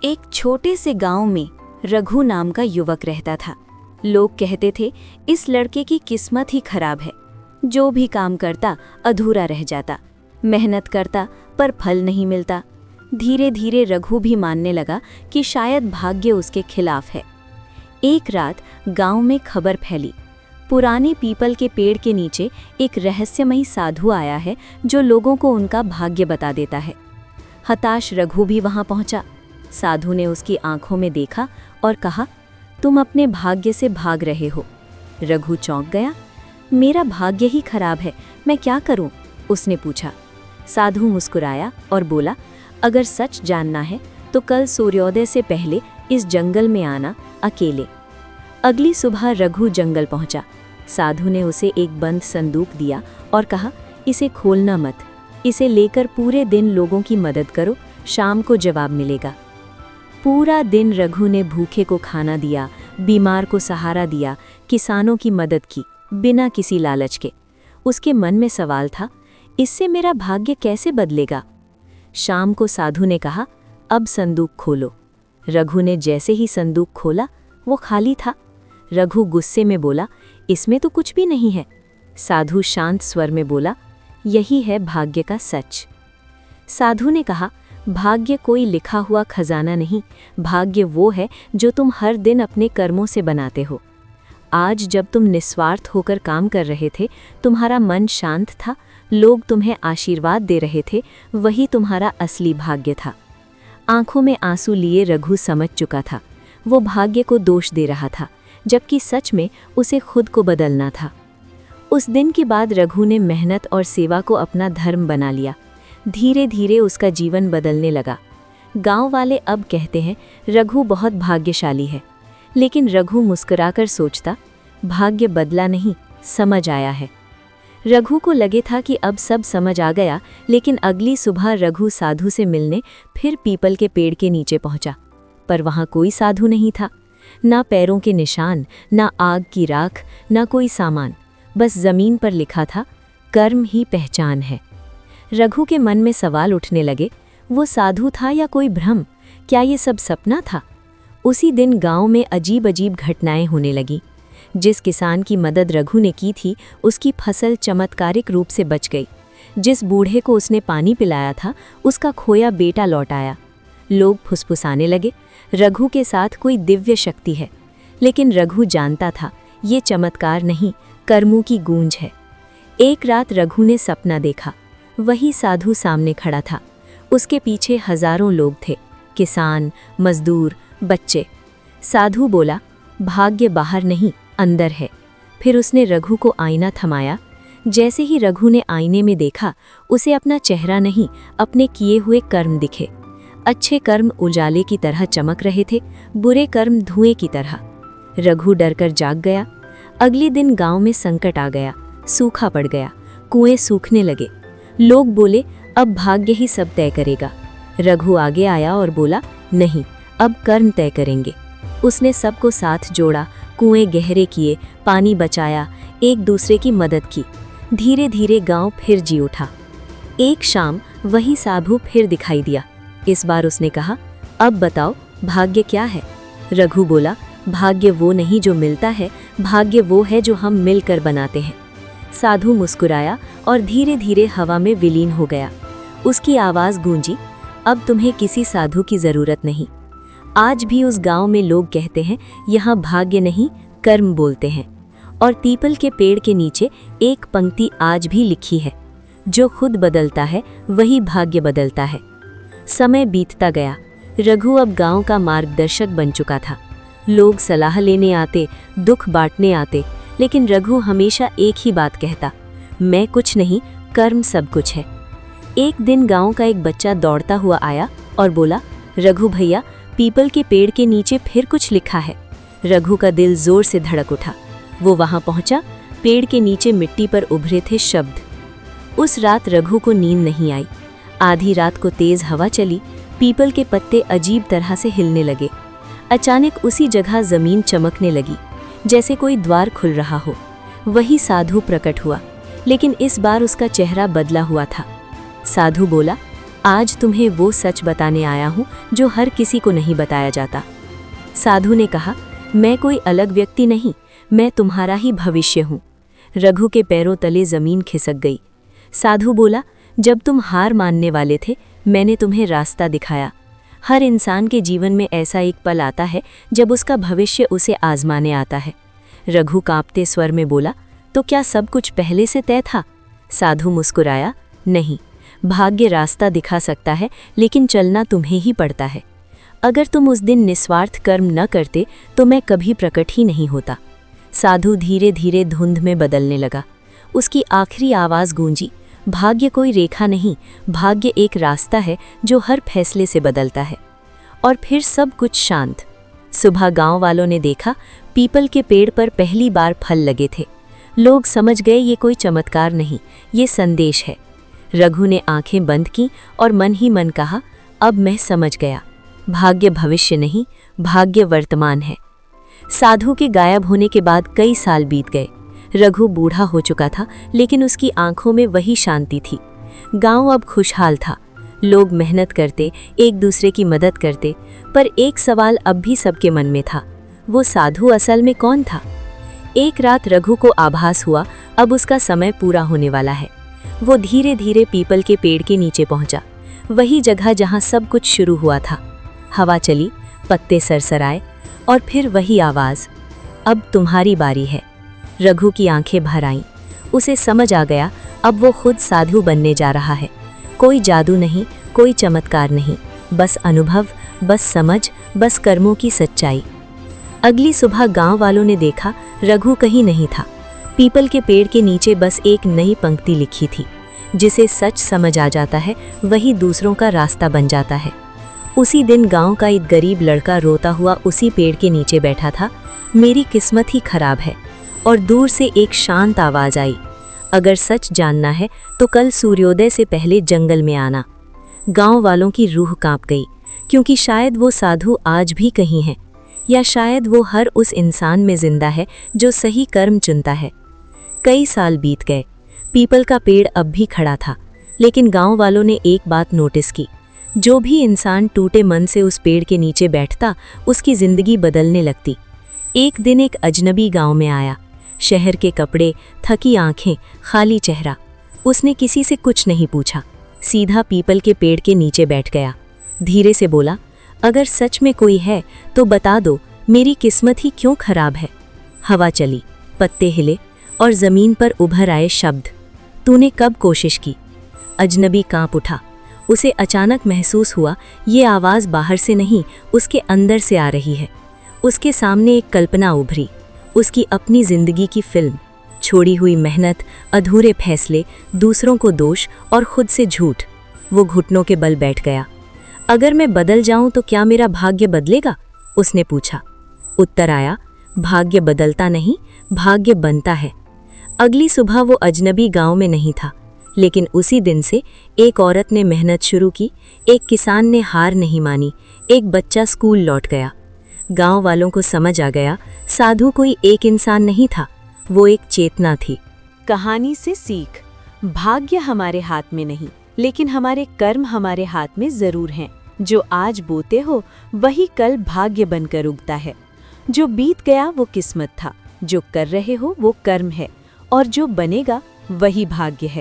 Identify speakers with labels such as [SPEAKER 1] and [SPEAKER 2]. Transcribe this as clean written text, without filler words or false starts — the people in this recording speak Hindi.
[SPEAKER 1] एक छोटे से गांव में रघु नाम का युवक रहता था। लोग कहते थे इस लड़के की किस्मत ही खराब है। जो भी काम करता अधूरा रह जाता, मेहनत करता पर फल नहीं मिलता। धीरे धीरे रघु भी मानने लगा कि शायद भाग्य उसके खिलाफ है। एक रात गांव में खबर फैली, पुराने पीपल के पेड़ के नीचे एक रहस्यमयी साधु आया है जो लोगों को उनका भाग्य बता देता है। हताश रघु भी वहां पहुंचा। साधु ने उसकी आंखों में देखा और कहा, तुम अपने भाग्य से भाग रहे हो। रघु चौंक गया। मेरा भाग्य ही खराब है, मैं क्या करूं? उसने पूछा। साधु मुस्कुराया और बोला, अगर सच जानना है तो कल सूर्योदय से पहले इस जंगल में आना, अकेले। अगली सुबह रघु जंगल पहुंचा। साधु ने उसे एक बंद संदूक दिया और कहा, इसे खोलना मत, इसे लेकर पूरे दिन लोगों की मदद करो, शाम को जवाब मिलेगा। पूरा दिन रघु ने भूखे को खाना दिया, बीमार को सहारा दिया, किसानों की मदद की, बिना किसी लालच के। उसके मन में सवाल था, इससे मेरा भाग्य कैसे बदलेगा? शाम को साधु ने कहा, अब संदूक खोलो। रघु ने जैसे ही संदूक खोला, वो खाली था। रघु गुस्से में बोला, इसमें तो कुछ भी नहीं है। साधु शांत स्वर में बोला, यही है भाग्य का सच। साधु ने कहा, भाग्य कोई लिखा हुआ खजाना नहीं, भाग्य वो है जो तुम हर दिन अपने कर्मों से बनाते हो। आज जब तुम निस्वार्थ होकर काम कर रहे थे, तुम्हारा मन शांत था, लोग तुम्हें आशीर्वाद दे रहे थे, वही तुम्हारा असली भाग्य था। आंखों में आंसू लिए रघु समझ चुका था, वो भाग्य को दोष दे रहा था, जबकि सच में उसे खुद को बदलना था। उस दिन के बाद रघु ने मेहनत और सेवा को अपना धर्म बना लिया। धीरे धीरे उसका जीवन बदलने लगा। गांव वाले अब कहते हैं रघु बहुत भाग्यशाली है, लेकिन रघु मुस्कुराकर सोचता, भाग्य बदला नहीं, समझ आया है। रघु को लगे था कि अब सब समझ आ गया, लेकिन अगली सुबह रघु साधु से मिलने फिर पीपल के पेड़ के नीचे पहुंचा। पर वहां कोई साधु नहीं था, ना पैरों के निशान, ना आग की राख, ना कोई सामान। बस जमीन पर लिखा था, कर्म ही पहचान है। रघु के मन में सवाल उठने लगे, वो साधु था या कोई भ्रम? क्या ये सब सपना था? उसी दिन गांव में अजीब अजीब घटनाएं होने लगी। जिस किसान की मदद रघु ने की थी, उसकी फसल चमत्कारिक रूप से बच गई। जिस बूढ़े को उसने पानी पिलाया था, उसका खोया बेटा लौट आया। लोग फुसफुसाने लगे, रघु के साथ कोई दिव्य शक्ति है। लेकिन रघु जानता था, ये चमत्कार नहीं, कर्मों की गूंज है। एक रात रघु ने सपना देखा, वही साधु सामने खड़ा था। उसके पीछे हजारों लोग थे, किसान, मजदूर, बच्चे। साधु बोला, भाग्य बाहर नहीं, अंदर है। फिर उसने रघु को आईना थमाया। जैसे ही रघु ने आईने में देखा, उसे अपना चेहरा नहीं, अपने किए हुए कर्म दिखे। अच्छे कर्म उजाले की तरह चमक रहे थे, बुरे कर्म धुएं की तरह। रघु डरकर जाग गया। अगले दिन गांव में संकट आ गया, सूखा पड़ गया, कुएं सूखने लगे। लोग बोले, अब भाग्य ही सब तय करेगा। रघु आगे आया और बोला, नहीं, अब कर्म तय करेंगे। उसने सबको साथ जोड़ा, कुएं गहरे किए, पानी बचाया, एक दूसरे की मदद की। धीरे धीरे गांव फिर जी उठा। एक शाम वही साधु फिर दिखाई दिया। इस बार उसने कहा, अब बताओ भाग्य क्या है? रघु बोला, भाग्य वो नहीं जो मिलता है, भाग्य वो है जो हम मिलकर बनाते हैं। साधु मुस्कुराया और धीरे धीरे हवा में विलीन हो गया। उसकी आवाज़ गूंजी, अब तुम्हें किसी साधु की ज़रूरत नहीं। आज भी उस गांव में लोग कहते हैं, यहाँ भाग्य नहीं, कर्म बोलते हैं। और पीपल के पेड़ के नीचे एक पंक्ति आज भी लिखी है, जो खुद बदलता है वही भाग्य बदलता है। समय बीतता गया। रघु अब गांव का मार्गदर्शक बन चुका था। लोग सलाह लेने आते, दुख बांटने आते, लेकिन रघु हमेशा एक ही बात कहता, मैं कुछ नहीं, कर्म सब कुछ है। एक दिन गांव का एक बच्चा दौड़ता हुआ आया और बोला, रघु भैया, पीपल के पेड़ के नीचे फिर कुछ लिखा है। रघु का दिल जोर से धड़क उठा। वो वहां पहुंचा। पेड़ के नीचे मिट्टी पर उभरे थे शब्द। उस रात रघु को नींद नहीं आई। आधी रात को तेज हवा चली, पीपल के पत्ते अजीब तरह से हिलने लगे। अचानक उसी जगह जमीन चमकने लगी, जैसे कोई द्वार खुल रहा हो। वही साधु प्रकट हुआ, लेकिन इस बार उसका चेहरा बदला हुआ था। साधु बोला, आज तुम्हें वो सच बताने आया हूँ जो हर किसी को नहीं बताया जाता। साधु ने कहा, मैं कोई अलग व्यक्ति नहीं, मैं तुम्हारा ही भविष्य हूँ। रघु के पैरों तले जमीन खिसक गई। साधु बोला, जब तुम हार मानने वाले थे, मैंने तुम्हें रास्ता दिखाया। हर इंसान के जीवन में ऐसा एक पल आता है जब उसका भविष्य उसे आजमाने आता है। रघु कांपते स्वर में बोला, तो क्या सब कुछ पहले से तय था? साधु मुस्कुराया, नहीं, भाग्य रास्ता दिखा सकता है, लेकिन चलना तुम्हें ही पड़ता है। अगर तुम उस दिन निस्वार्थ कर्म न करते तो मैं कभी प्रकट ही नहीं होता। साधु धीरे धीरे धुंध में बदलने लगा। उसकी आखिरी आवाज़ गूंजी, भाग्य कोई रेखा नहीं, भाग्य एक रास्ता है जो हर फैसले से बदलता है। और फिर सब कुछ शांत। सुबह गांव वालों ने देखा, पीपल के पेड़ पर पहली बार फल लगे थे। लोग समझ गए ये कोई चमत्कार नहीं, ये संदेश है। रघु ने आंखें बंद की और मन ही मन कहा, अब मैं समझ गया, भाग्य भविष्य नहीं, भाग्य वर्तमान है। साधु के गायब होने के बाद कई साल बीत गए। रघु बूढ़ा हो चुका था, लेकिन उसकी आंखों में वही शांति थी। गांव अब खुशहाल था। लोग मेहनत करते, एक दूसरे की मदद करते, पर एक सवाल अब भी सबके मन में था, वो साधु असल में कौन था? एक रात रघु को आभास हुआ, अब उसका समय पूरा होने वाला है। वो धीरे धीरे पीपल के पेड़ के नीचे पहुंचा, वही जगह जहां सब कुछ शुरू हुआ था। हवा चली, पत्ते सरसराए, और फिर वही आवाज़, अब तुम्हारी बारी है। रघु की आंखें भर आईं। उसे समझ आ गया, अब वो खुद साधु बनने जा रहा है। कोई जादू नहीं, कोई चमत्कार नहीं, बस अनुभव, बस समझ, बस कर्मों की सच्चाई। अगली सुबह गांव वालों ने देखा, रघु कहीं नहीं था। पीपल के पेड़ के नीचे बस एक नई पंक्ति लिखी थी, जिसे सच समझ आ जाता है वही दूसरों का रास्ता बन जाता है। उसी दिन गांव का एक गरीब लड़का रोता हुआ उसी पेड़ के नीचे बैठा था, मेरी किस्मत ही खराब है। और दूर से एक शांत आवाज़ आई, अगर सच जानना है तो कल सूर्योदय से पहले जंगल में आना। गांव वालों की रूह कांप गई, क्योंकि शायद वो साधु आज भी कहीं है, या शायद वो हर उस इंसान में जिंदा है जो सही कर्म चुनता है। कई साल बीत गए, पीपल का पेड़ अब भी खड़ा था, लेकिन गांव वालों ने एक बात नोटिस की, जो भी इंसान टूटे मन से उस पेड़ के नीचे बैठता, उसकी जिंदगी बदलने लगती। एक दिन एक अजनबी गांव में आया, शहर के कपड़े, थकी आंखें, खाली चेहरा। उसने किसी से कुछ नहीं पूछा, सीधा पीपल के पेड़ के नीचे बैठ गया। धीरे से बोला, अगर सच में कोई है तो बता दो, मेरी किस्मत ही क्यों खराब है। हवा चली, पत्ते हिले, और जमीन पर उभर आए शब्द, तूने कब कोशिश की? अजनबी कांप उठा। उसे अचानक महसूस हुआ, ये आवाज़ बाहर से नहीं, उसके अंदर से आ रही है। उसके सामने एक कल्पना उभरी, उसकी अपनी जिंदगी की फिल्म। छोड़ी हुई मेहनत, अधूरे फैसले, दूसरों को दोष और खुद से झूठ। वो घुटनों के बल बैठ गया। अगर मैं बदल जाऊं तो क्या मेरा भाग्य बदलेगा? उसने पूछा। उत्तर आया, भाग्य बदलता नहीं, भाग्य बनता है। अगली सुबह वो अजनबी गांव में नहीं था, लेकिन उसी दिन से एक औरत ने मेहनत शुरू की, एक किसान ने हार नहीं मानी, एक बच्चा स्कूल लौट गया। गांव वालों को समझ आ गया, साधु कोई एक इंसान नहीं था, वो एक चेतना थी।
[SPEAKER 2] कहानी से सीख, भाग्य हमारे हाथ में नहीं, लेकिन हमारे कर्म हमारे हाथ में जरूर हैं। जो आज बोते हो वही कल भाग्य बनकर उगता है। जो बीत गया वो किस्मत था, जो कर रहे हो वो कर्म है, और जो बनेगा वही भाग्य है।